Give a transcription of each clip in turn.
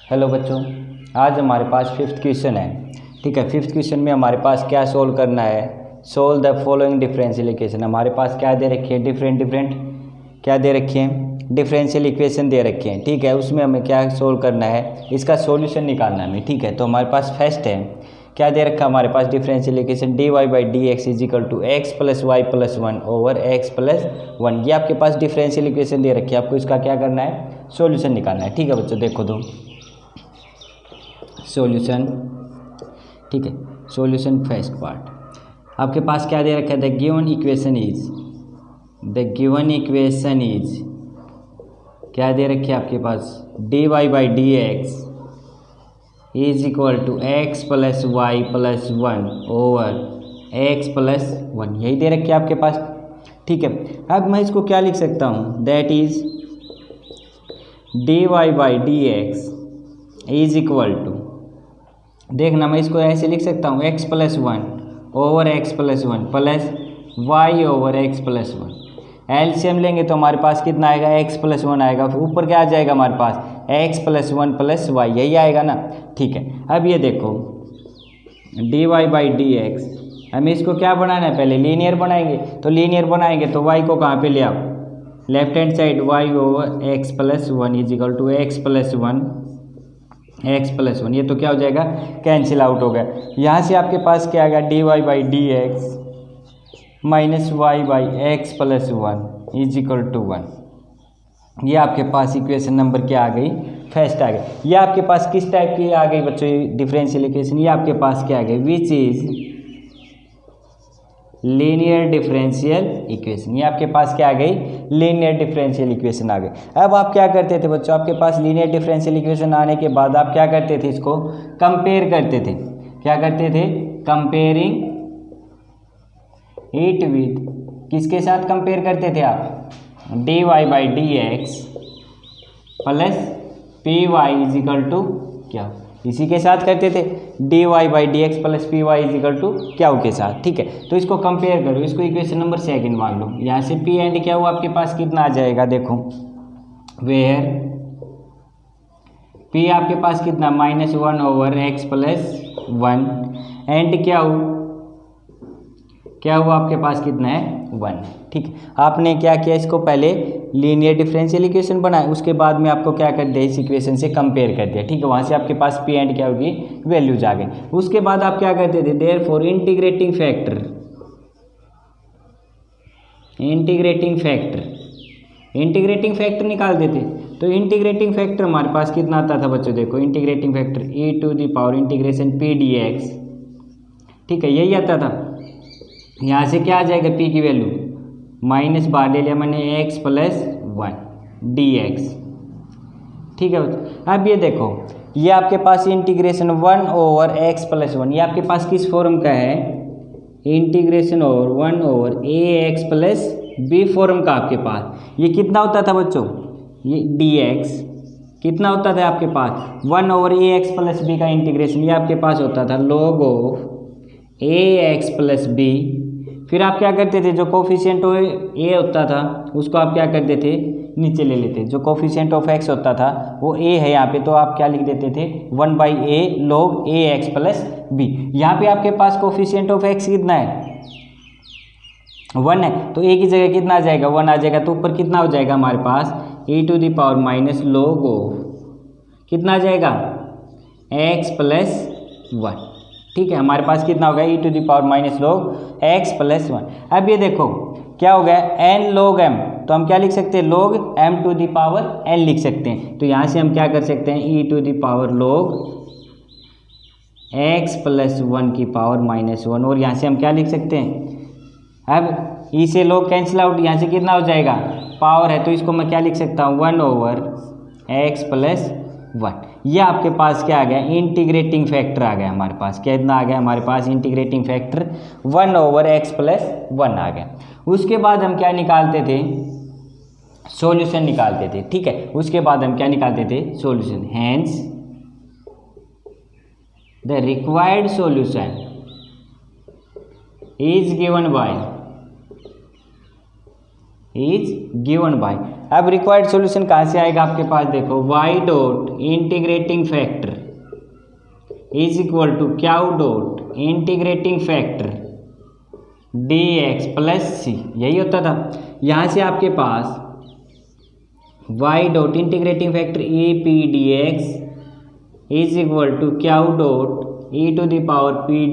Hello बच्चों, आज हमारे पास फिफ्थ क्वेश्चन है। ठीक है, फिफ्थ क्वेश्चन में हमारे पास क्या सोल्व करना है, solve the following differential equation. हमारे पास क्या दे रखी है, डिफरेंट क्या दे रखी है, डिफरेंशियल इक्वेशन दे रखे हैं। ठीक है, उसमें हमें क्या सोल्व करना है, इसका सॉल्यूशन निकालना है हमें। ठीक है, तो हमारे पास फर्स्ट है, क्या दे रखा हमारे पास differential equation dy by d x is equal to x plus y plus one over x plus one. ये आपके पास डिफरेंशियल इक्वेशन दे रखी है, आपको इसका क्या करना है, सॉल्यूशन निकालना है। ठीक है बच्चों, देखो तो सॉल्यूशन। ठीक है, सॉल्यूशन फर्स्ट पार्ट आपके पास क्या दे रखा है, द गिवन इक्वेशन इज क्या दे रखी है आपके पास, dy by d x is equal to x plus y plus one over x plus one, यही दे रखी है आपके पास। ठीक है, अब मैं इसको क्या लिख सकता हूँ, that is dy by d x is equal to, देखना मैं इसको ऐसे लिख सकता हूँ, x plus one over x plus one plus y over x plus one. LCM लेंगे तो हमारे पास कितना आएगा, एक्स प्लस वन आएगा, फिर ऊपर क्या आ जाएगा हमारे पास, x plus one plus y, यही आएगा ना। ठीक है, अब ये देखो dy बाई डी एक्स, हमें इसको क्या बनाना है, पहले लीनियर बनाएंगे। तो लीनियर बनाएंगे तो y को कहाँ पे ले आओ, left hand side, y over x plus one is equal to x plus one, ये तो क्या हो जाएगा, कैंसिल आउट हो गया। यहाँ से आपके पास क्या आएगा, dy by d x minus y by x plus one is equal to one. ये आपके पास इक्वेशन नंबर क्या आ गई, फर्स्ट आ गई। ये आपके पास किस टाइप की आ गई बच्चों, डिफरेंशियल इक्वेशन, ये आपके पास क्या आ गई, विच इज लीनियर डिफरेंशियल इक्वेशन। ये आपके पास क्या आ गई, लीनियर डिफरेंशियल इक्वेशन आ गई। अब आप क्या करते थे बच्चों, आपके पास लीनियर डिफरेंशियल इक्वेशन आने के बाद आप क्या करते थे, इसको कंपेयर करते थे। क्या करते थे, कंपेयरिंग इट विद, किसके साथ कंपेयर करते थे आप, dy by d x plus p y is equal to क्या, इसी के साथ करते थे, dy by d x plus p y is equal to क्या के साथ। ठीक है, तो इसको कंपेयर करो, इसको इक्वेशन नंबर सेकंड मान लो। यहाँ से p एंड क्या हुआ आपके पास कितना आ जाएगा, देखो वेयर p आपके पास कितना, minus one over x plus one, and क्या हुआ आपके पास कितना है, वन। ठीक है, आपने क्या किया, इसको पहले लीनियर डिफरेंशियल इक्वेशन बनाया, उसके बाद में आपको क्या कर दिया, इस इक्वेशन से कंपेयर कर दिया। ठीक है, वहाँ से आपके पास पी एंड क्या होगी, वैल्यूज आ गई। उसके बाद आप क्या करते थे, देयरफॉर इंटीग्रेटिंग फैक्टर निकाल देते। तो इंटीग्रेटिंग फैक्टर हमारे पास कितना आता था बच्चों, देखो integrating factor e to the power integration p d x. ठीक है, यही आता था। यहाँ से क्या आ जाएगा, p की वैल्यू माइनस बाहर ले लिया मैंने, x plus one d x. ठीक है, अब ये देखो, ये आपके पास integration one over x plus one, ये आपके पास किस फॉर्म का है, integration over one over a x plus b form का आपके पास। ये कितना होता था बच्चों, ये डी एक्स कितना होता था आपके पास, one over a x plus b का इंटीग्रेशन, ये आपके पास होता था log of a x plus b. फिर आप क्या करते थे, जो कोफिशिएंट ए होता था उसको आप क्या करते थे, नीचे ले लेते। जो कोफिशिएंट ऑफ एक्स होता था वो ए है यहाँ पे, तो आप क्या लिख देते थे, one by a log a x plus b. यहाँ पे आपके पास कोफिशिएंट ऑफ एक्स कितना है, वन है, तो ए की जगह कितना आ जाएगा, वन आ जाएगा। तो ऊपर कितना हो जाएगा हमारे पास, e to the power minus log of कितना आ जाएगा, एक्स प्लस वन। ठीक है, हमारे पास कितना होगा, e to the power minus log x plus one. अब ये देखो क्या हो गया, n log m, तो हम क्या लिख सकते हैं, log m to the power n लिख सकते हैं। तो यहाँ से हम क्या कर सकते हैं, e to the power log x plus one की पावर माइनस वन, और यहाँ से हम क्या लिख सकते हैं, अब e से log कैंसिल आउट, यहाँ से कितना हो जाएगा, पावर है, तो इसको मैं क्या लिख सकता हूँ, one over x plus one. ये आपके पास क्या आ गया, इंटीग्रेटिंग फैक्टर आ गया हमारे पास। कितना आ गया हमारे पास, integrating factor one over x plus one आ गया। उसके बाद हम क्या निकालते थे, सॉल्यूशन निकालते थे। ठीक है, उसके बाद हम क्या निकालते थे, solution. Hence the required solution is given by अब रिक्वायर्ड सॉल्यूशन कहाँ से आएगा आपके पास, देखो y dot integrating factor is equal to Q dot integrating factor dx plus सी, यही होता था। यहाँ से आपके पास y dot integrating factor e p d x is equal to Q dot e to the power p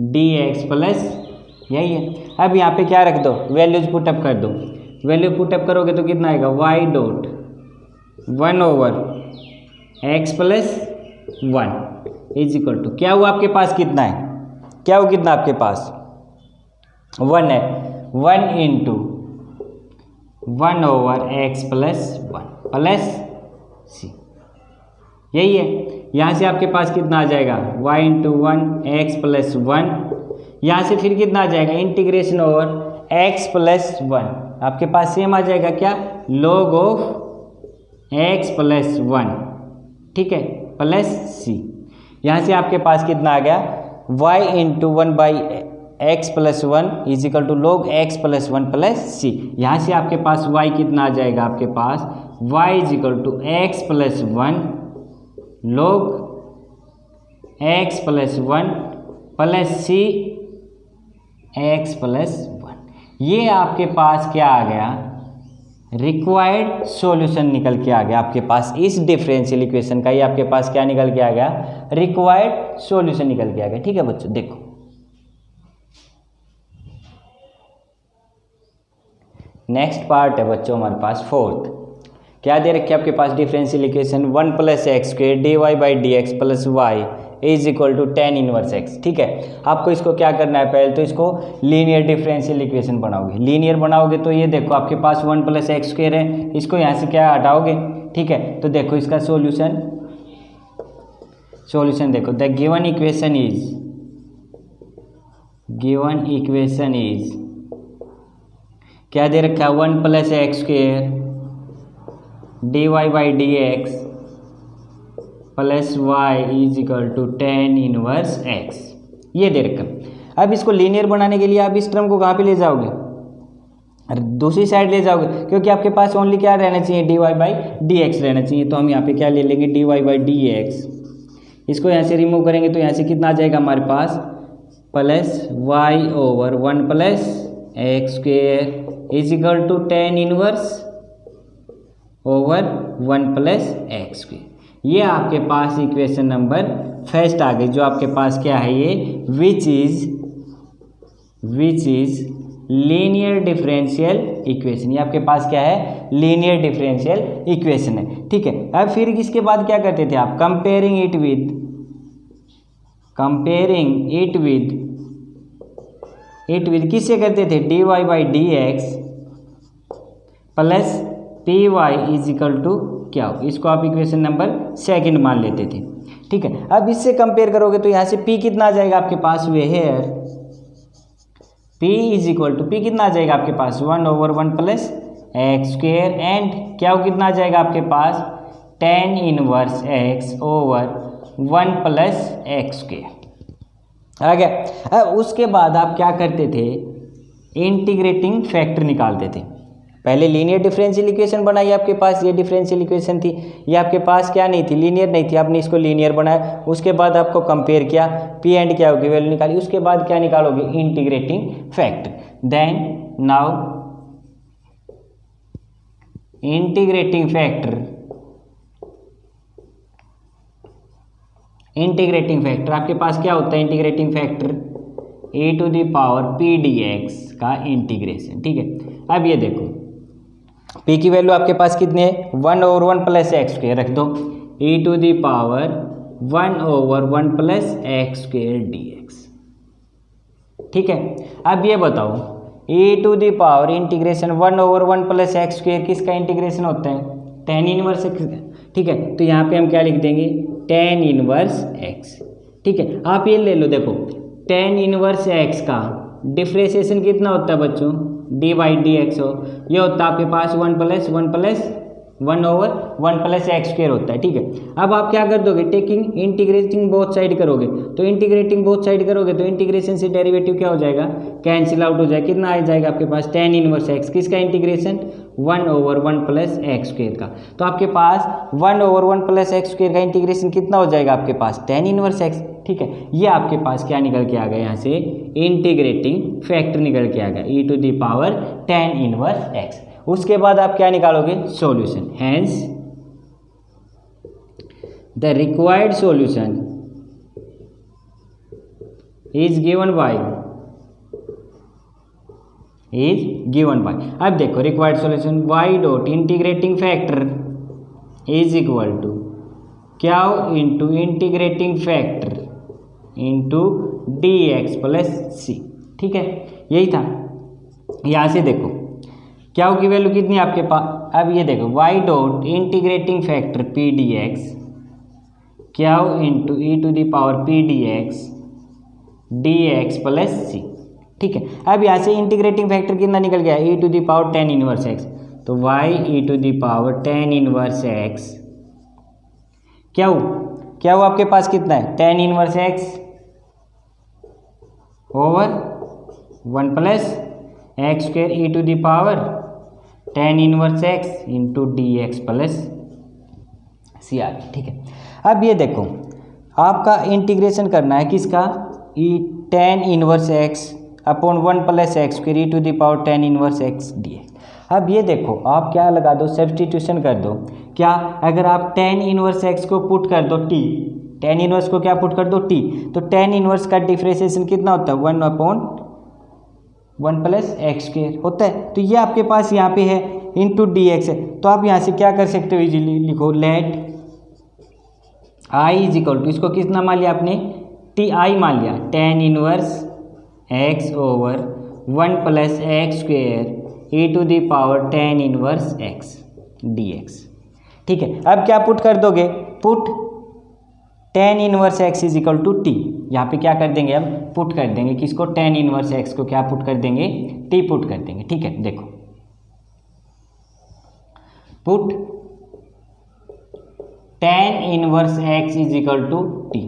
d x plus, यही है। अब यहाँ पे क्या रख दो, वैल्यूज पुटअप कर दो। वैल्यू पुटअप करोगे तो कितना आएगा, y dot 1/x plus 1 is equal to क्या हुआ आपके पास, कितना है, क्या हो, कितना आपके पास 1 है, 1 इंटू 1/x प्लस 1 प्लस सी, यही है। यहाँ से आपके पास कितना आ जाएगा, y इंटू 1x प्लस 1, यहाँ से फिर कितना आ जाएगा, इंटीग्रेशन ओवर x प्लस 1, आपके पास सेम आ जाएगा क्या, log ऑफ x प्लस 1, ठीक है, प्लस सी। यहाँ से आपके पास कितना आ गया, y into 1/x plus 1 is equal to log x plus 1 plus C. यहाँ से आपके पास y कितना आ जाएगा, आपके पास y is equal to x plus 1 log x plus 1 plus C x plus 1। ये आपके पास क्या आ गया, रिक्वायर्ड सॉल्यूशन निकल के आ गया आपके पास इस डिफरेंशियल इक्वेशन का। ये आपके पास क्या निकल के आ गया, रिक्वायर्ड सॉल्यूशन निकल के आ गया। ठीक है बच्चों, देखो नेक्स्ट पार्ट है बच्चों हमारे पास फोर्थ। क्या दे रखे आपके पास, differential equation 1 + x² dy/dx plus y is equal to tan inverse x। ठीक है, आपको इसको क्या करना है, पहले तो इसको लीनियर डिफरेंशियल इक्वेशन बनाओगे। लीनियर बनाओगे तो ये देखो आपके पास 1 + x² है, इसको यहाँ से क्या हटाओगे, ठीक है। तो देखो इसका सॉल्यूशन देखो, द गिवन इक्वेशन इज क्या दे रखा है, 1 + x² dy/dx plus y is equal to tan inverse x, ये दे रखा। अब इसको लीनियर बनाने के लिए आप इस टर्म को कहाँ पे ले जाओगे, अरे दूसरी साइड ले जाओगे, क्योंकि आपके पास ओनली क्या रहना चाहिए, dy/dx रहना चाहिए। तो हम यहाँ पे क्या ले लेंगे, dy/dx, इसको यहाँ से रिमूव करेंगे तो यहाँ से कितना आ जाएगा हमारे पास, plus y/1 + x² is equal to tan inverse over 1 + x²। ये आपके पास इक्वेशन नंबर फर्स्ट आ गई, जो आपके पास क्या है ये, which is linear differential equation. ये आपके पास क्या है, लीनियर डिफरेंशियल इक्वेशन है। ठीक है, अब फिर इसके बाद क्या करते थे आप, कंपेयरिंग इट विद किससे करते थे, dy/dx plus py is equal to क्या हो, इसको आप इक्वेशन नंबर सेकंड मान लेते थे। ठीक है, अब इससे कंपेयर करोगे तो यहाँ से p कितना आ जाएगा आपके पास, where p is equal to, p कितना आ जाएगा आपके पास, 1/1 + x² एंड क्या हो, कितना आ जाएगा आपके पास, tan inverse x over 1 + x²। आ गया। अब उसके बाद आप क्या करते थे, इंटीग्रेटिंग फैक्टर निकालते थे। पहले लीनियर डिफरेंशियल इक्वेशन बनाई आपके पास, ये डिफरेंशियल इक्वेशन थी, ये आपके पास क्या नहीं थी, लीनियर नहीं थी, आपने इसको लीनियर बनाया। उसके बाद आपको कंपेयर किया, पी एंड क्या होगी, वैल्यू निकाली। उसके बाद क्या निकालोगे, integrating factor. Then now integrating factor आपके पास क्या होता है, इंटीग्रेटिंग फैक्टर e⁻p⁴ का इंटीग्रेशन। ठीक है, अब ये देखो p की वैल्यू आपके पास कितनी है, 1/1 + x² रख दो, e⁻1/1 + x² dx। ठीक है, अब ये बताओ e⁻ इंटीग्रेशन 1/1 + x² किसका इंटीग्रेशन होता है, tan इनवर्स x। ठीक है, तो यहाँ पे हम क्या लिख देंगे, tan इनवर्स x। ठीक है, आप ये ले लो, देखो tan इनवर्स x का डिफ्रेंशिएशन कितना होता है बच्चों, dy/dx हो, ये होता है आपके पास 1/1 + x² होता है। ठीक है, अब आप क्या कर दोगे, इंटीग्रेटिंग बोथ साइड करोगे, तो इंटीग्रेशन से डेरिवेटिव क्या हो जाएगा, कैंसिल आउट हो जाएगा। कितना आ जाएगा आपके पास, tan इनवर्स x, किसका इंटीग्रेशन, 1/1 प्लस एक्स स्क्वेयर का। तो आपके पास 1/1 प्लस एक्स स्क्वेयर का इंटीग्रेशन कितना हो जाएगा आपके पास, tan इनवर्स एक्स। ठीक है, ये आपके पास क्या निकल के आ गया यहाँ से, इंटीग्रेटिंग फैक्टर निकल के आ गया e⁻ tan इनवर्स एक्स। उसके बाद आप क्या निकालोगे, solution. Hence the required solution is given by अब देखो required solution y dot integrating factor is equal to क्या into integrating factor into dx plus सी। ठीक है, यही था। यहाँ से देखो क्या की वैल्यू कितनी है आपके पास, अब ये देखो y dot integrating factor P d x क्या इंटू e⁻p dx प्लस सी। ठीक है, अब यहाँ से इंटीग्रेटिंग फैक्टर कितना निकल गया, e⁻ tan इनवर्स एक्स। तो y e⁻ tan inverse x क्या हो आपके पास कितना है, tan inverse x over 1 plus x square e⁻ tan inverse x into dx plus C आ गया। ठीक है, अब ये देखो आपका इंटीग्रेशन करना है किसका, tan inverse x upon 1 plus x square e⁻ tan inverse x dx। अब ये देखो आप क्या लगा दो, सब्स्टिट्यूशन कर दो। क्या, अगर आप tan इनवर्स एक्स को पुट कर दो t, tan इनवर्स को क्या पुट कर दो t, तो tan इनवर्स का डिफ्रेंशिएशन कितना होता है, 1/1 प्लस एक्स स्क्वेयर होता है। तो ये आपके पास यहाँ पे है इंटू dx है। तो आप यहाँ से क्या कर सकते हो, इजीली लिखो let i is equal to, इसको कितना मान लिया आपने, ti मान लिया, tan inverse x over 1 plus x square e⁻ tan inverse x dx। ठीक है, अब क्या पुट कर दोगे, put tan inverse x is equal to t. यहाँ पे क्या कर देंगे, हम पुट कर देंगे किसको, tan इनवर्स x को क्या पुट कर देंगे, t पुट कर देंगे। ठीक है, देखो put tan inverse x is equal to t,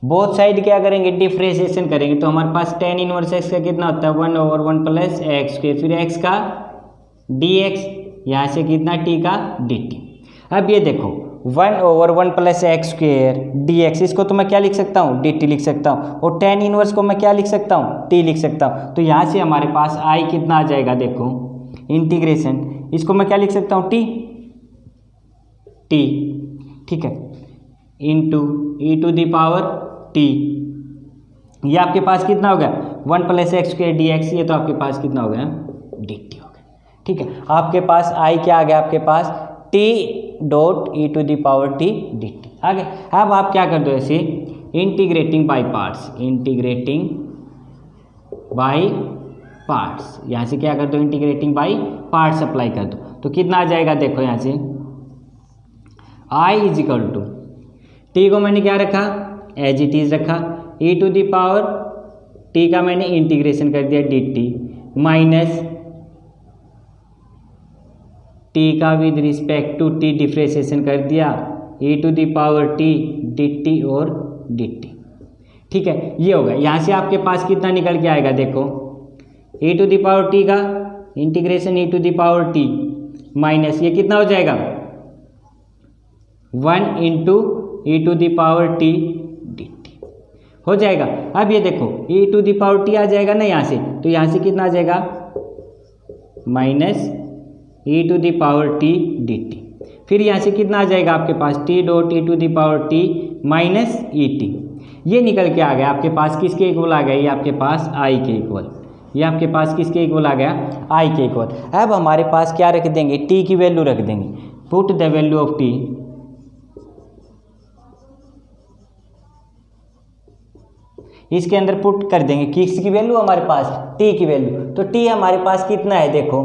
both side क्या करेंगे, डिफ्रेंशिएशन करेंगे। तो हमारे पास tan इनवर्स x का कितना होता है, 1/1 प्लस एक्स स्क्वेयर, फिर x का dx, यहाँ से कितना t का dt। अब ये देखो 1/1 प्लस एक्स स्क्वेयर dx, इसको तो मैं क्या लिख सकता हूँ, dt लिख सकता हूँ, और tan इनवर्स को मैं क्या लिख सकता हूँ, t लिख सकता हूँ। तो यहाँ से हमारे पास i कितना आ जाएगा, देखो इंटीग्रेशन, इसको मैं क्या लिख सकता हूँ, t। ठीक है, इंटू e⁻t, ये आपके पास कितना हो गया, 1 प्लस एक्स स्क्वेयर dx, ये तो आपके पास कितना हो गया, dt हो गया। ठीक है, आपके पास i क्या आ गया, आपके पास t डॉट e⁻t dt आ गया। अब आप क्या कर दो, ऐसे इंटीग्रेटिंग बाय पार्ट्स, यहाँ से क्या कर दो, इंटीग्रेटिंग बाय पार्ट्स अप्लाई कर दो। तो कितना आ जाएगा, देखो यहाँ से i is equal to, t को मैंने क्या रखा, एज इट इज रखा, e⁻t का मैंने इंटीग्रेशन कर दिया dt, माइनस t का with respect to t differentiation कर दिया e⁻t dt और dt। ठीक है, ये होगा। यहाँ से आपके पास कितना निकल के आएगा, देखो e⁻t का इंटीग्रेशन e⁻t माइनस ये कितना हो जाएगा, 1 इंटू e⁻t dt हो जाएगा। अब ये देखो e⁻t आ जाएगा ना यहाँ से, तो यहाँ से कितना आ जाएगा, माइनस e⁻t dt, फिर यहाँ से कितना आ जाएगा आपके पास, t dot e⁻t minus et, ये निकल के आ गया आपके पास किसके इक्वल आ गया, ये आपके पास i के इक्वल, ये आपके पास किसके इक्वल आ गया, i के इक्वल। अब हमारे पास क्या रख देंगे, t की वैल्यू रख देंगे, put the value of t, इसके अंदर पुट कर देंगे किसकी वैल्यू, हमारे पास t की वैल्यू। तो t हमारे पास कितना है, देखो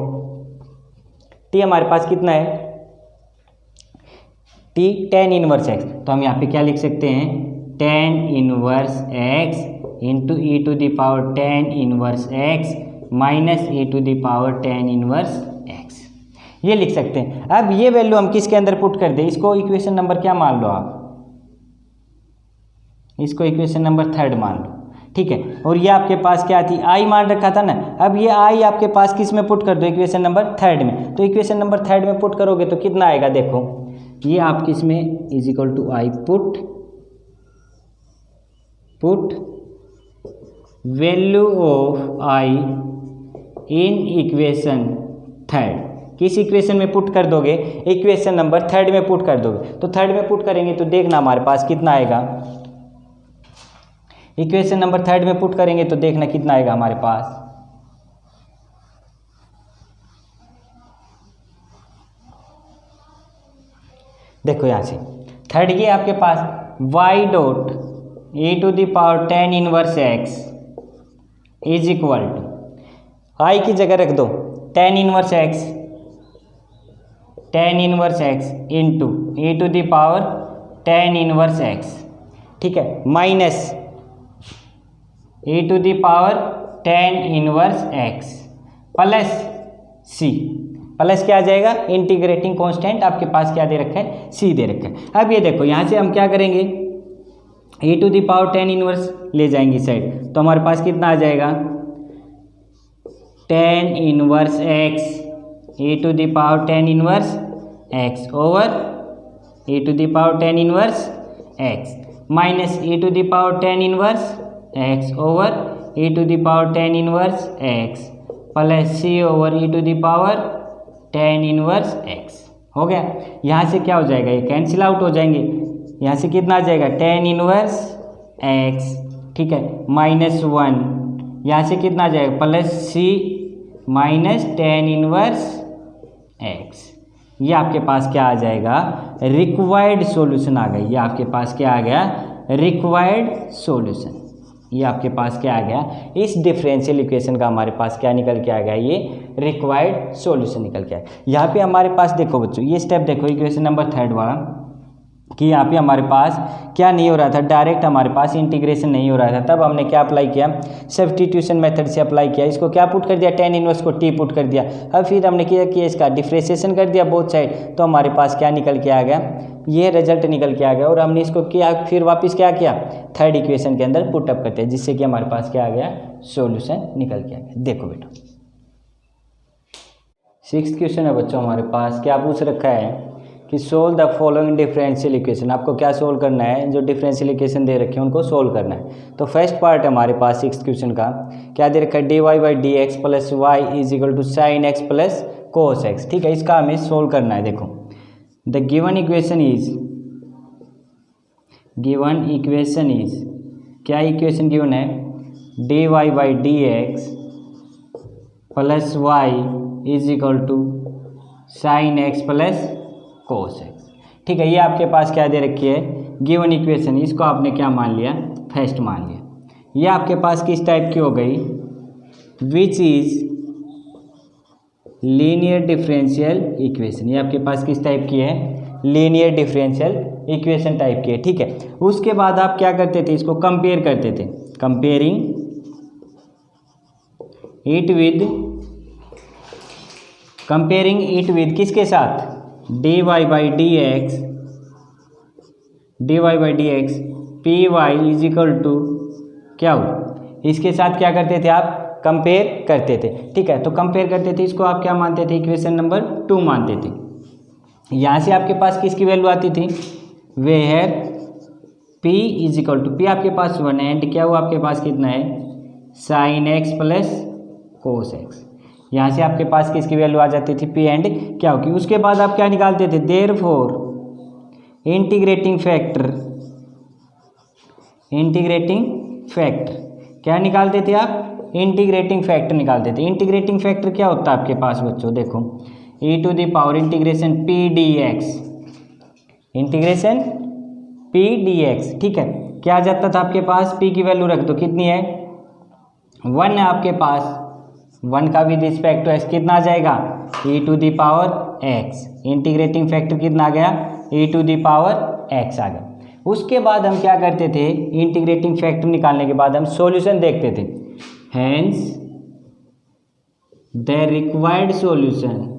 t हमारे पास कितना है, t tan इनवर्स x, तो हम यहाँ पे क्या लिख सकते हैं, tan inverse x into e⁻ tan inverse x minus e⁻ tan inverse x, ये लिख सकते हैं। अब ये वैल्यू हम किसके अंदर पुट कर दें, इसको इक्वेशन नंबर क्या मान लो आप, इसको इक्वेशन नंबर 3 मान लो। ठीक है। और ये आपके पास क्या थी, आई मान रखा था ना। अब ये आई आपके पास किस में पुट कर दो, इक्वेशन नंबर थर्ड में। तो इक्वेशन नंबर थर्ड में पुट करोगे तो कितना आएगा, देखो ये आप किस में is equal to i put value of i in equation third. किस इक्वेशन में पुट कर दोगे, इक्वेशन नंबर थर्ड में पुट कर दोगे। तो थर्ड में पुट करेंगे तो देखना हमारे पास कितना आएगा, इक्वेशन नंबर थर्ड में पुट करेंगे तो देखना कितना आएगा हमारे पास। देखो यहाँ से थर्ड ये आपके पास y dot e to the power tan inverse x is equal to I की जगह रख दो tan inverse x into e to the power tan inverse x, ठीक है, minus e to the power tan inverse x plus c, plus क्या आ जाएगा, integrating constant आपके पास क्या दे रखा है, c दे रखा है। अब ये देखो यहाँ से हम क्या करेंगे, e to the power tan inverse ले जाएंगे साइड, तो हमारे पास कितना आ जाएगा, tan inverse x e to the power tan inverse x over e to the power tan inverse x minus e to the power tan inverse x over e to the power tan inverse x plus c over e to the power tan inverse x। हो गया। यहाँ से क्या हो जाएगा, ये cancel out हो जाएंगे। यहाँ से कितना आ जाएगा, tan इनवर्स x, ठीक है, -1, यहाँ से कितना आ जाएगा, plus c minus tan inverse x। ये आपके पास क्या आ जाएगा, रिक्वायर्ड सॉल्यूशन आ गया। ये आपके पास क्या आ गया, रिक्वायर्ड सॉल्यूशन। ये आपके पास क्या आ गया, इस डिफरेंशियल इक्वेशन का हमारे पास क्या निकल के आ गया, ये रिक्वायर्ड सॉल्यूशन निकल के आया। यहाँ पे हमारे पास देखो बच्चों, ये स्टेप देखो इक्वेशन नंबर थर्ड वाला, कि यहाँ पे हमारे पास क्या नहीं हो रहा था, डायरेक्ट हमारे पास इंटीग्रेशन नहीं हो रहा था। तब हमने क्या अप्लाई किया, सब्स्टिट्यूशन मेथड से अप्लाई किया। इसको क्या पुट कर दिया, tan इनवर्स को t पुट कर दिया। अब फिर हमने क्या किया, इसका डिफ्रेंशिएशन कर दिया बोथ साइड, तो हमारे पास क्या निकल के आ गया, ये रिजल्ट निकल के आ गया। और हमने इसको किया फिर वापस क्या किया, थर्ड इक्वेशन के अंदर पुट अप करते हैं, जिससे कि हमारे पास क्या आ गया, सॉल्यूशन निकल के आ गया। देखो बेटा 6th क्वेश्चन है बच्चों हमारे पास, क्या पूछ रखा है कि solve the following differential equation. आपको क्या सोल्व करना है, जो डिफरेंशियल इक्वेशन दे रखे हैं उनको सोल्व करना है। तो फर्स्ट पार्ट है हमारे पास 6th क्वेश्चन का, क्या दे रखा है, dy by d x plus y is equal to sine x plus cos x, ठीक है। इसका हमें सोल्व करना है। देखो द गिवन इक्वेशन इज क्या इक्वेशन गिवन है, dy by d x plus y is equal to sine x plus cos x, ठीक है। ये आपके पास क्या दे रखी है, गिवन इक्वेशन, इसको आपने क्या मान लिया, फर्स्ट मान लिया। ये आपके पास किस टाइप की हो गई, विच इज लीनियर डिफरेंशियल इक्वेशन। ये आपके पास किस टाइप की है, लीनियर डिफरेंशियल इक्वेशन टाइप की है, ठीक है। उसके बाद आप क्या करते थे, इसको कंपेयर करते थे, कंपेयरिंग इट विद किसके साथ, dy by d x p y is equal to क्या हो, इसके साथ क्या करते थे आप, कंपेयर करते थे, ठीक है। तो कंपेयर करते थे, इसको आप क्या मानते थे, इक्वेशन नंबर 2 मानते थे। यहाँ से आपके पास किसकी वैल्यू आती थी, where p is equal to, p आपके पास 1 है एंड क्या हुआ आपके पास कितना है, sign x plus cos x. यहाँ से आपके पास किसकी वैल्यू आ जाती थी, p एंड क्या होगी। उसके बाद आप क्या निकालते थे, देयरफॉर इंटीग्रेटिंग फैक्टर क्या निकालते थे आप, इंटीग्रेटिंग फैक्टर निकालते थे। इंटीग्रेटिंग फैक्टर क्या होता है आपके पास बच्चों, देखो e to the power integration p dx, ठीक है। क्या आ जाता था आपके पास, p की वैल्यू रख दो, कितनी है, 1 है आपके पास, 1 का भी रिस्पेक्ट टू एक्स कितना आ जाएगा, e to the power x, integrating factor कितना आ गया, e to the power x आ गया। उसके बाद हम क्या करते थे, इंटीग्रेटिंग फैक्टर निकालने के बाद हम सॉल्यूशन देखते थे। Hence the required solution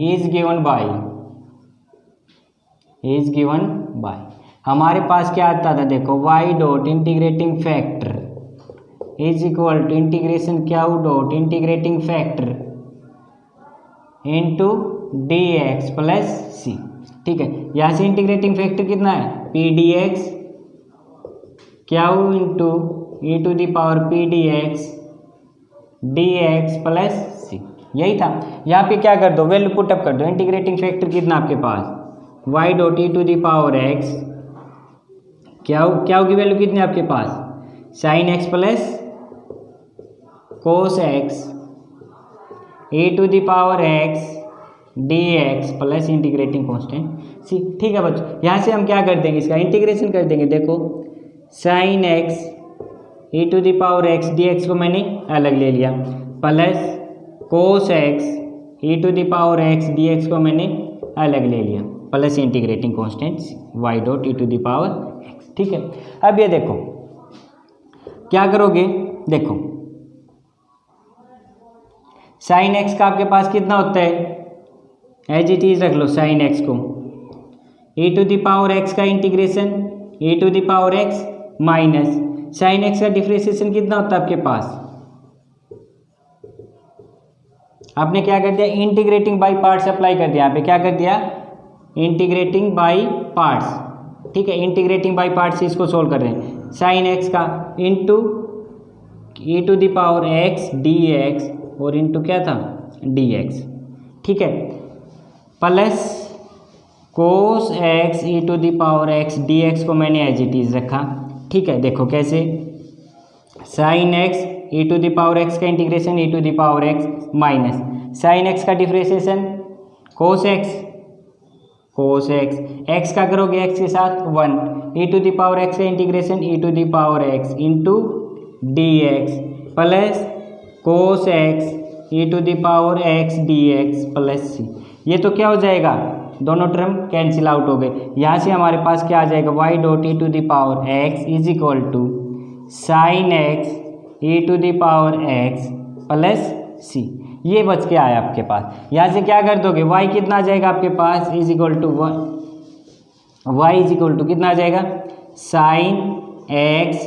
is given by हमारे पास क्या आता था देखो, y dot integrating factor is equal to integration Q dot integrating factor into d x plus सी। ठीक है, यहाँ से इंटीग्रेटिंग फैक्टर कितना है, p d x Q into e to the power p d x d x plus सी, यही था। यहाँ पे क्या कर दो, वैल्यू पुटअप कर दो। इंटीग्रेटिंग फैक्टर कितना आपके पास, y dot e to the power x, क्या की वैल्यू कितनी आपके पास, sine x plus cos x e to the power x d x plus integrating constant C. ठीक है बच्चों, यहाँ से हम क्या कर देंगे, इसका इंटीग्रेशन कर देंगे। देखो sine x e to the power x d x को मैंने अलग ले लिया, plus cos x e to the power x d x को मैंने अलग ले लिया, plus integrating constant y dot e to the power x. ठीक है, अब ये देखो क्या करोगे, देखो साइन एक्स का आपके पास कितना होता है, एज इट इज रख लो साइन एक्स को, e to the power x का integration e to the power x minus sine x का डिफ्रेंशिएशन कितना होता है आपके पास, आपने क्या कर दिया, इंटीग्रेटिंग बाय पार्ट्स अप्लाई कर दिया। यहाँ पे क्या कर दिया, इंटीग्रेटिंग बाय पार्ट्स। ठीक है, इंटीग्रेटिंग बाय पार्ट्स इसको सोल्व कर रहे हैं, साइन एक्स का into e to the power x d x और इंटू क्या था डी एक्स। ठीक है, plus cos x e to the power x d x को मैंने एज इट इज रखा। ठीक है, देखो कैसे, sine x e to the power x का integration e to the power x minus sine x का डिफ्रेंशिएशन कोस एक्स एक्स का करोगे एक्स के साथ 1 e to the power x का integration e to the power x into d x plus cos x e to the power x d x plus C. ये तो क्या हो जाएगा, दोनों टर्म कैंसिल आउट हो गए। यहाँ से हमारे पास क्या आ जाएगा, y dot e to the power x is equal to sine x e to the power x plus C. ये बच के आया आपके पास। यहाँ से क्या कर दोगे, y कितना आ जाएगा आपके पास, is equal to y is equal to कितना आ जाएगा, sine x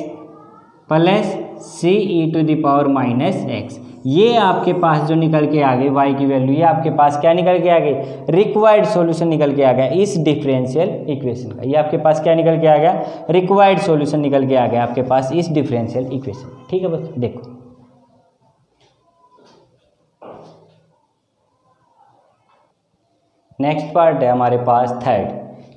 plus C e to the power minus x. ये आपके पास जो निकल के आ गई y की वैल्यू, ये आपके पास क्या निकल के आ गई, रिक्वायर्ड सॉल्यूशन निकल के आ गया इस डिफरेंशियल इक्वेशन का। ये आपके पास क्या निकल के आ गया, रिक्वायर्ड सॉल्यूशन निकल के आ गया आपके पास इस डिफरेंशियल इक्वेशन। ठीक है बस, देखो नेक्स्ट पार्ट है हमारे पास थर्ड।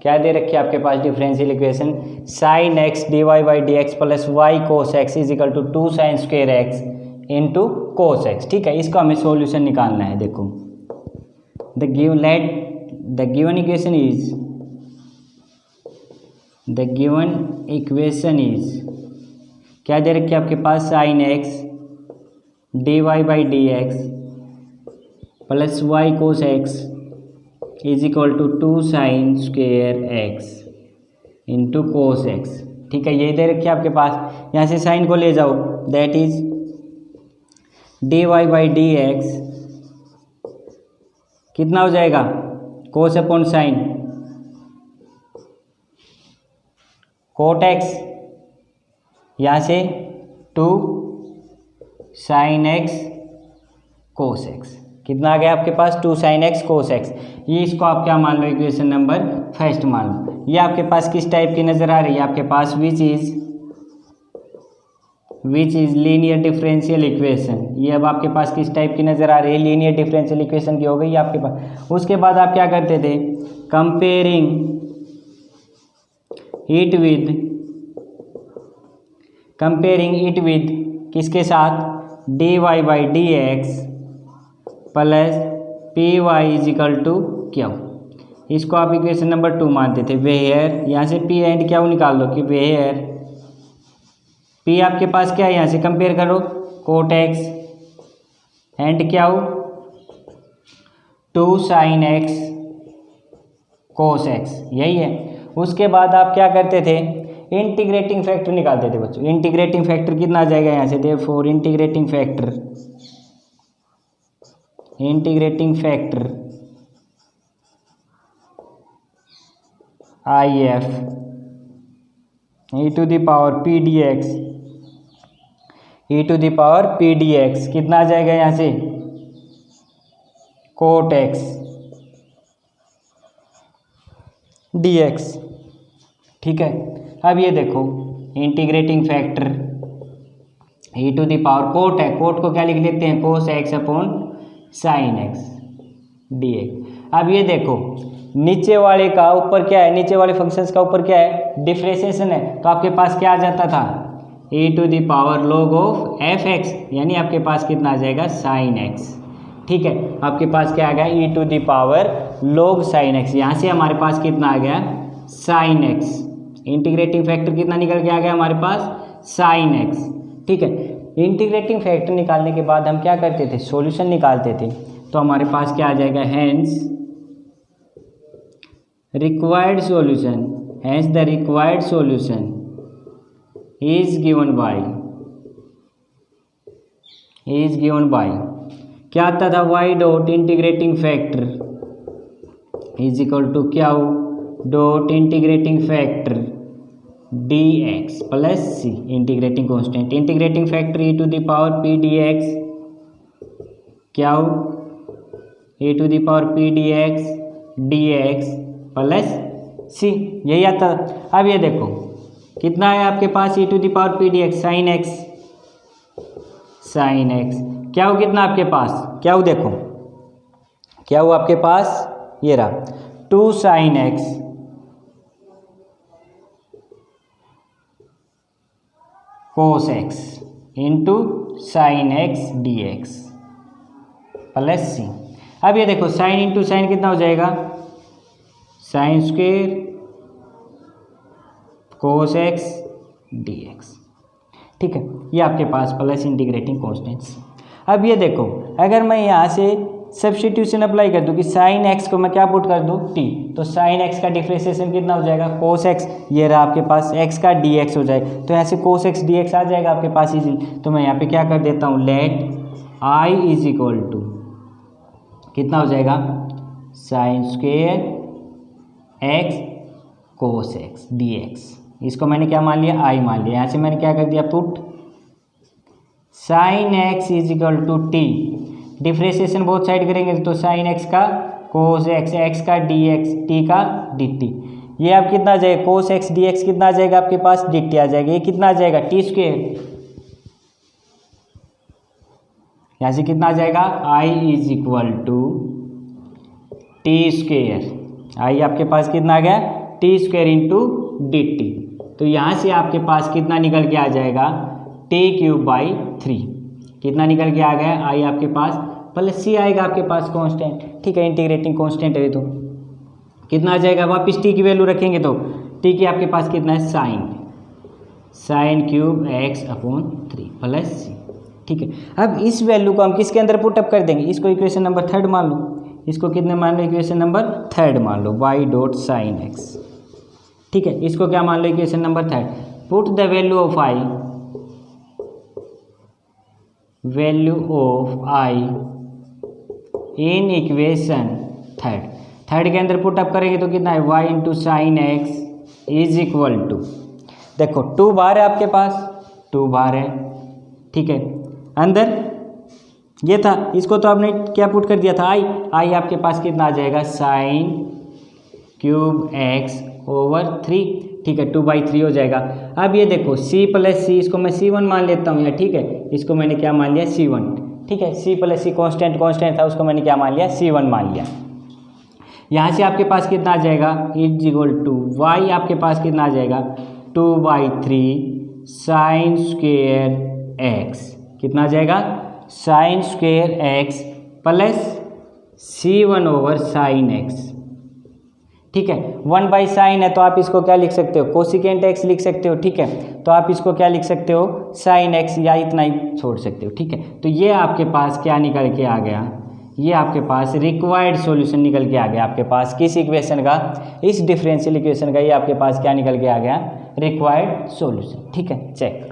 क्या दे रखी है आपके पास differential equation, sine x d y by d x plus y cos x is equal to 2 sine square x into cos x. ठीक है, इसका हमें सॉल्यूशन निकालना है। देखो द गिवन इक्वेशन इज क्या दे रखी है आपके पास, sine x d y by d x plus y cos x is equal to 2 sine square x into cos x. ठीक है, यही दे रखी है आपके पास। यहाँ से साइन को ले जाओ, that is d y by d x कितना हो जाएगा, cos upon sine cot x, यहाँ से 2 साइन एक्स कोस एक्स कितना आ गया आपके पास, 2 साइन एक्स कोस एक्स। ये इसको आप क्या मान लो, इक्वेशन नंबर फर्स्ट मान लो। ये आपके पास किस टाइप की नज़र आ रही है आपके पास, which is linear differential equation. ये अब आपके पास किस टाइप की नज़र आ रही है, लीनियर डिफरेंशियल इक्वेशन की हो गई आपके पास। उसके बाद आप क्या करते थे, कंपेयरिंग इट विद किसके साथ, d y by d x plus p y is equal to q. इसको आप इक्वेशन नंबर 2 मानते थे। वेयर, यहाँ से पी एंड क्यू निकाल लो कि वेयर पी आपके पास क्या है, यहाँ से कंपेयर करो cot x and q 2 sine x cos x, यही है। उसके बाद आप क्या करते थे, इंटीग्रेटिंग फैक्टर निकालते थे बच्चों। इंटीग्रेटिंग फैक्टर कितना आ जाएगा यहाँ से, therefore integrating factor I F e to the power p d x, e to the power p d x कितना आ जाएगा यहाँ से कोट एक्स डी एक्स। ठीक है, अब ये देखो integrating factor e to the power cot है, कोट को क्या लिख लेते हैं cos x upon sine x d x. अब ये देखो नीचे वाले का ऊपर क्या है, नीचे वाले फंक्शंस का ऊपर क्या है डिफ्रेंशिएशन है, तो आपके पास क्या आ जाता था e to the power log of f x, यानी आपके पास कितना आ जाएगा साइन एक्स। ठीक है, आपके पास क्या आ गया e to the power log sine x, यहाँ से हमारे पास कितना आ गया साइन एक्स, इंटीग्रेटिंग फैक्टर कितना निकल के आ गया हमारे पास साइन एक्स। ठीक है, इंटीग्रेटिंग फैक्टर निकालने के बाद हम क्या करते थे सॉल्यूशन निकालते थे, तो हमारे पास क्या आ जाएगा hence required solution, hence the required solution is given by क्या आता था y dot integrating factor is equal to क्या dot integrating factor dx plus c integrating constant, integrating factor e to the power p dx क्या e to the power p dx dx plus सी, यही आता। अब ये देखो कितना है आपके पास e to the power p d x sine x, sine x क्या हो कितना आपके पास क्या हो देखो क्या हो आपके पास ये रहा 2 sine x cos x into sine x d x plus c. अब ये देखो साइन इंटू साइन कितना हो जाएगा sine square cos x d x. ठीक है, ये आपके पास प्लस इंटीग्रेटिंग कॉन्स्टेंट्स। अब ये देखो अगर मैं यहाँ से सब्स्टिट्यूशन अप्लाई कर दूँ कि साइन एक्स को मैं क्या पुट कर दूँ टी, तो साइन एक्स का डिफ्रेंशिएशन कितना हो जाएगा कोस एक्स, ये रहा आपके पास एक्स का डी एक्स हो जाएगा, तो यहाँ से कोस एक्स डी एक्स आ जाएगा आपके पास इजीली। तो मैं यहाँ पे क्या कर देता हूँ let I is equal to कितना हो जाएगा sine square x cos x d x, इसको मैंने क्या मान लिया आई मान लिया। यहाँ से मैंने क्या कर दिया put sine x is equal to t, differentiation both side करेंगे तो साइन एक्स का कोस एक्स, एक्स का डी एक्स, टी का डी टी, ये अब कितना आ जाएगा कोस एक्स डी एक्स कितना आ जाएगा आपके पास डी टी आ जाएगा, ये कितना आ जाएगा टी स्क्वेयर, यहाँ से कितना आ जाएगा I is equal to t square, I आपके पास कितना आ गया t square into d t, तो यहाँ से आपके पास कितना निकल के आ जाएगा टी क्यूब बाई 3, कितना निकल के आ गया आई आपके पास प्लस सी आएगा आपके पास कांस्टेंट। ठीक है, इंटीग्रेटिंग कांस्टेंट है तो कितना आ जाएगा वापस टी की वैल्यू रखेंगे तो टी की आपके पास कितना है sine cube x upon 3 plus सी। ठीक है, अब इस वैल्यू को हम किसके अंदर पुटअप कर देंगे, इसको इक्वेशन नंबर 3 मान लो, इसको कितने मान लो इक्वेशन नंबर 3 मान लो y डॉट साइन एक्स। ठीक है, इसको क्या मान लो equation number 3, put the value of i in equation 3 के अंदर पुटअप करेंगे तो कितना है y into sine x is equal to देखो 2 बार है आपके पास 2 बार है। ठीक है, अंदर ये था, इसको तो आपने क्या पुट कर दिया था आई आपके पास कितना आ जाएगा साइन क्यूब एक्स ओवर 3। ठीक है, 2/3 हो जाएगा। अब ये देखो c प्लस सी, इसको मैं c1 मान लेता हूँ या ठीक है, इसको मैंने क्या मान लिया c1। ठीक है, c प्लस सी कॉन्स्टेंट था, उसको मैंने क्या मान लिया c1 मान लिया। यहाँ से आपके पास कितना आ जाएगा इज इक्वल टू y आपके पास कितना आ जाएगा 2/3 साइन स्क्वेयर एक्स, कितना आ जाएगा sine square x plus c1 over sign x. ठीक है, 1/sin है तो आप इसको क्या लिख सकते हो कोसिकेंट एक्स लिख सकते हो। ठीक है, तो आप इसको क्या लिख सकते हो साइन एक्स या इतना ही छोड़ सकते हो। ठीक है, तो ये आपके पास क्या निकल के आ गया, ये आपके पास रिक्वायर्ड सॉल्यूशन निकल के आ गया आपके पास किस इक्वेशन का, इस डिफरेंशियल इक्वेशन का, ये आपके पास क्या निकल के आ गया रिक्वायर्ड सॉल्यूशन। ठीक है, चेक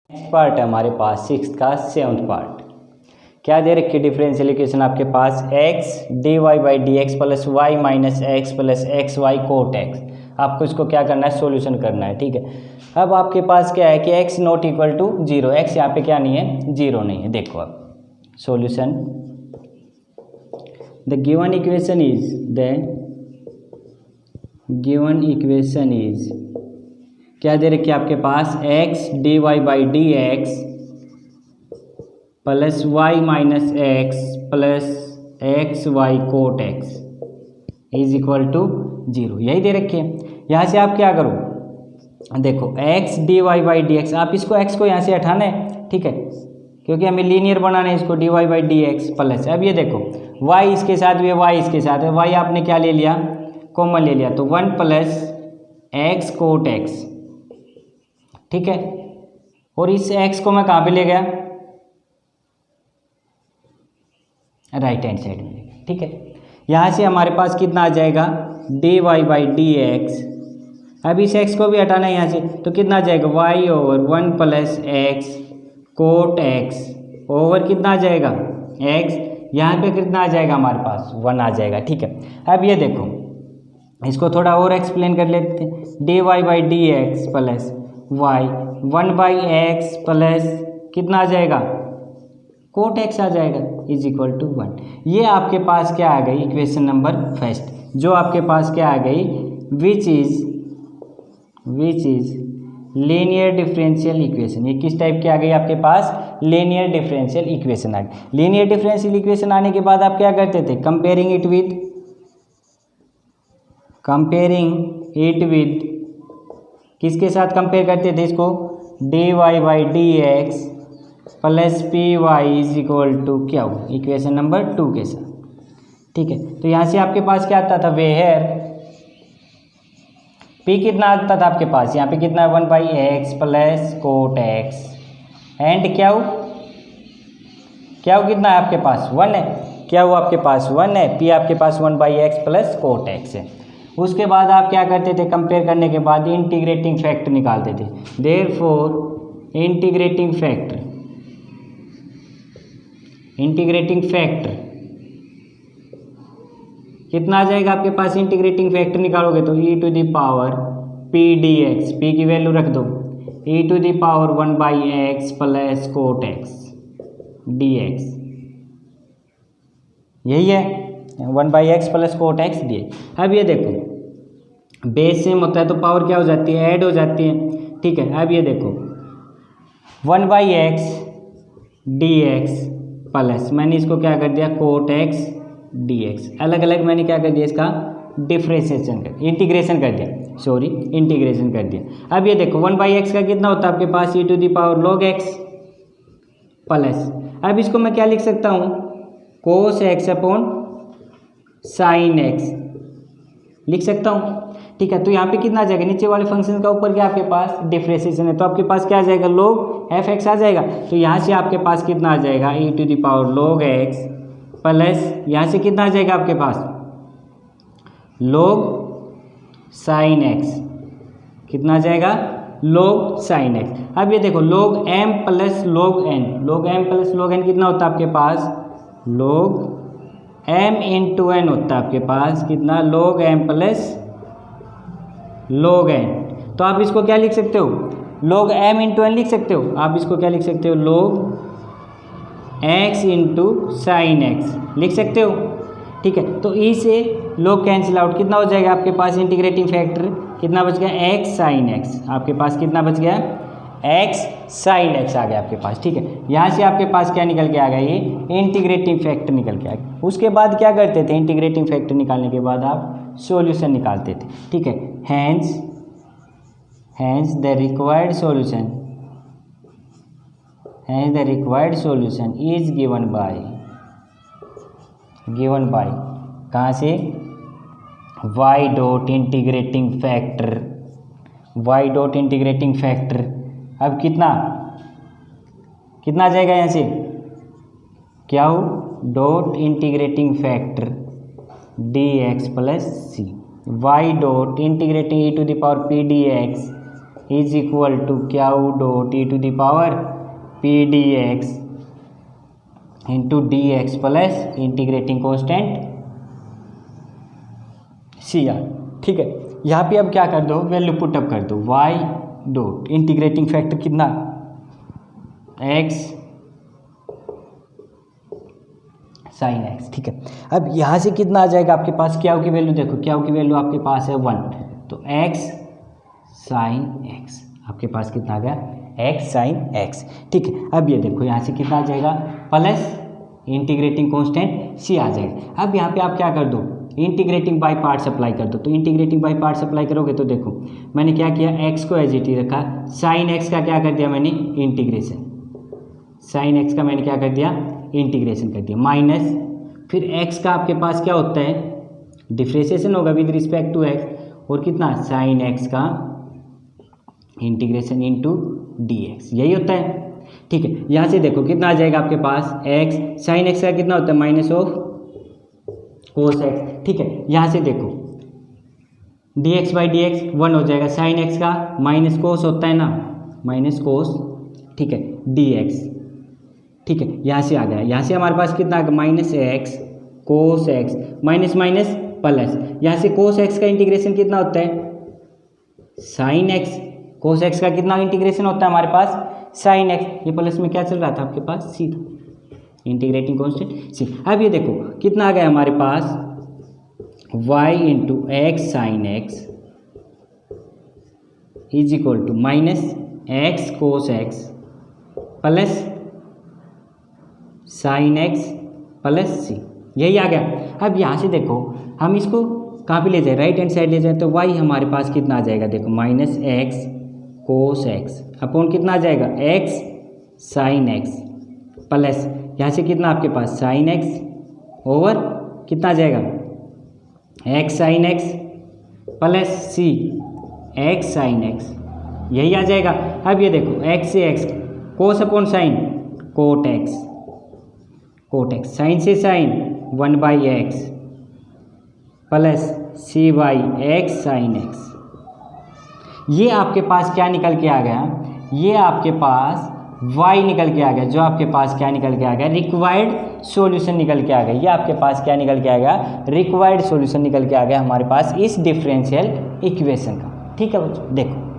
नेक्स्ट पार्ट है हमारे पास 6th का 7th पार्ट। क्या दे रखी है डिफरेंशियल इक्वेशन आपके पास, x dy by d x plus y minus x plus x y cot x. आपको इसको क्या करना है, सॉल्यूशन करना है। ठीक है, अब आपके पास क्या है कि x not equal to zero, x यहाँ पे क्या नहीं है, जीरो नहीं है। देखो अब solution, the given equation is क्या दे रखी है आपके पास, x dy by d x plus y minus x plus x y cot x is equal to zero, यही दे रखी है। यहाँ से आप क्या करो, देखो x dy by d x, आप इसको x को यहाँ से हटाना है। ठीक है, क्योंकि हमें लीनियर बनाना है इसको, dy by d x plus, अब ये देखो y इसके साथ भी है, y इसके साथ है, y आपने क्या ले लिया, कॉमन ले लिया, तो 1 प्लस एक्स कोट एक्स। ठीक है, और इस x को मैं कहाँ पे ले गया, राइट हैंड साइड में। ठीक है, यहाँ से हमारे पास कितना आ जाएगा, dy बाई डी एक्स, अब इस x को भी हटाना है यहाँ से, तो कितना आ जाएगा, y over 1 plus x cot x over कितना आ जाएगा, x, यहाँ पे कितना आ जाएगा हमारे पास, 1 आ जाएगा। ठीक है, अब ये देखो इसको थोड़ा और एक्सप्लेन कर लेते हैं, dy by d x plus y 1 by x plus कितना आ जाएगा, कोट एक्स आ जाएगा इज इक्वल टू 1। ये आपके पास क्या आ गई, इक्वेशन नंबर फर्स्ट, जो आपके पास क्या आ गई, विच इज लीनियर डिफरेंशियल इक्वेशन। ये किस टाइप की आ गई आपके पास, लीनियर डिफरेंशियल इक्वेशन आ गई। लीनियर डिफरेंशियल इक्वेशन आने के बाद आप क्या करते थे, कंपेयरिंग इट विद किसके साथ कंपेयर करते थे इसको, dy by d x plus p y is equal to क्या हो, इक्वेशन नंबर 2 के साथ। ठीक है, तो यहाँ से आपके पास क्या आता था, वेयर p कितना आता था आपके पास, यहाँ पे कितना है 1 by x plus cot x and क्या हो कितना है आपके पास, 1 है, क्या हो आपके पास 1 है, p आपके पास 1 by x plus cot x है। उसके बाद आप क्या करते थे, कंपेयर करने के बाद इंटीग्रेटिंग फैक्टर निकालते थे। देयरफॉर इंटीग्रेटिंग फैक्टर कितना आ जाएगा आपके पास, इंटीग्रेटिंग फैक्टर निकालोगे तो e to the power p dx, p की वैल्यू रख दो, e to the power 1 by x plus cot x dx, यही है 1 by x plus cot x dx। अब ये देखो बेस सेम होता है तो पावर क्या हो जाती है, ऐड हो जाती है। ठीक है, अब ये देखो 1 by x d x plus, मैंने इसको क्या कर दिया, कोट एक्स डी एक्स, अलग अलग मैंने क्या कर दिया, इसका इंटीग्रेशन कर दिया। अब ये देखो 1 बाई एक्स का कितना होता है आपके पास, e to the power log x plus, अब इसको मैं क्या लिख सकता हूँ, cos x upon sine x लिख सकता हूँ। ठीक है, तो यहाँ पे कितना आ जाएगा, नीचे वाले फंक्शन का ऊपर क्या आपके पास डिफरेंशिएशन है, तो आपके पास क्या आ जाएगा, log एफ एक्स आ जाएगा। तो यहाँ से आपके पास कितना आ जाएगा, e to the power log x plus यहाँ से कितना आ जाएगा आपके पास, log साइन एक्स, कितना आ जाएगा, log साइन एक्स। अब ये देखो log m plus log n, कितना होता है आपके पास, log m इंटू n होता है आपके पास, कितना, log m plus log n। तो आप इसको क्या लिख सकते हो, log m इंटू n लिख सकते हो, आप इसको क्या लिख सकते हो, log x into sine x लिख सकते हो। ठीक है, तो ई से log कैंसिल आउट, कितना हो जाएगा आपके पास, इंटीग्रेटिंग फैक्टर कितना बच गया, x साइन एक्स, आपके पास कितना बच गया, x साइन एक्स आ गया आपके पास। ठीक है, यहाँ से आपके पास क्या निकल के आ गया, ये इंटीग्रेटिंग फैक्टर निकल के आ गया। उसके बाद क्या करते थे, इंटीग्रेटिंग फैक्टर निकालने के बाद आप सॉल्यूशन निकालते थे। ठीक है, hence the required solution is given by कहाँ से, y डॉट इंटीग्रेटिंग फैक्टर, अब कितना आ जाएगा यहाँ से, क्या हो, dot integrating factor dx plus c, y dot integrating e to the power p dx is equal to क्या हो, dot e to the power p dx into d x plus integrating constant c आर। ठीक है, यहाँ पे अब क्या कर दो, वैल्यू पुटअप कर दो, वाई डॉट इंटीग्रेटिंग फैक्टर कितना, एक्स साइन एक्स। ठीक है, अब यहाँ से कितना आ जाएगा आपके पास, क्या की वैल्यू देखो, क्या की वैल्यू आपके पास है 1, तो एक्स साइन एक्स आपके पास कितना आ गया, एक्स साइन एक्स। ठीक है, अब ये देखो यहाँ से कितना आ जाएगा, प्लस इंटीग्रेटिंग कांस्टेंट सी आ जाएगा। अब यहाँ पे आप क्या कर दो, इंटीग्रेटिंग बाय पार्ट्स अप्लाई कर दो। तो इंटीग्रेटिंग बाय पार्ट्स अप्लाई करोगे तो देखो मैंने क्या किया, एक्स को एज इट इज रखा, साइन एक्स का क्या कर दिया मैंने, इंटीग्रेशन, साइन एक्स का मैंने क्या कर दिया, इंटीग्रेशन कर दिया, माइनस फिर एक्स का आपके पास क्या होता है, डिफ्रेंशिएशन होगा विद रिस्पेक्ट टू एक्स, और कितना साइन एक्स का इंटीग्रेशन इनटू डी एक्स, यही होता है। ठीक है, यहाँ से देखो कितना आ जाएगा आपके पास, एक्स साइन एक्स का कितना होता है, माइनस ऑफ कोस एक्स। ठीक है, यहाँ से देखो D x by d x 1 हो जाएगा, साइन एक्स का माइनस कोस होता है ना, माइनस कोस, ठीक है, डी एक्स। ठीक है, यहाँ से आ गया, यहाँ से हमारे पास कितना आ गया, minus x cos x, minus minus plus, यहाँ से कोस एक्स का इंटीग्रेशन कितना होता है, साइन एक्स, कोस एक्स का कितना इंटीग्रेशन होता है हमारे पास, साइन एक्स, ये प्लस में क्या चल रहा था आपके पास, सी था, इंटीग्रेटिंग कांस्टेंट सी। अब ये देखो कितना आ गया हमारे पास, y into x sine x is equal to minus x cos x plus sine x plus सी, यही आ गया। अब यहाँ से देखो हम इसको कहाँ पे ले जाए, राइट हैंड साइड ले जाए, तो y हमारे पास कितना आ जाएगा, देखो minus x cos x upon कितना आ जाएगा, एक्स साइन एक्स प्लस यहाँ से कितना आपके पास, साइन एक्स ओवर कितना आ जाएगा, x sine x plus c x sine x, यही आ जाएगा। अब ये देखो एक्स से x, cos upon sine cot x, cot x, sine से sine 1 by x plus c by x sine x. ये आपके पास क्या निकल के आ गया, ये आपके पास y निकल के आ गया, जो आपके पास क्या निकल के आ गया, रिक्वायर्ड सॉल्यूशन निकल के आ गया। ये आपके पास क्या निकल के आ गया, रिक्वायर्ड सॉल्यूशन निकल के आ गया हमारे पास इस डिफरेंशियल इक्वेशन का। ठीक है बच्चों, देखो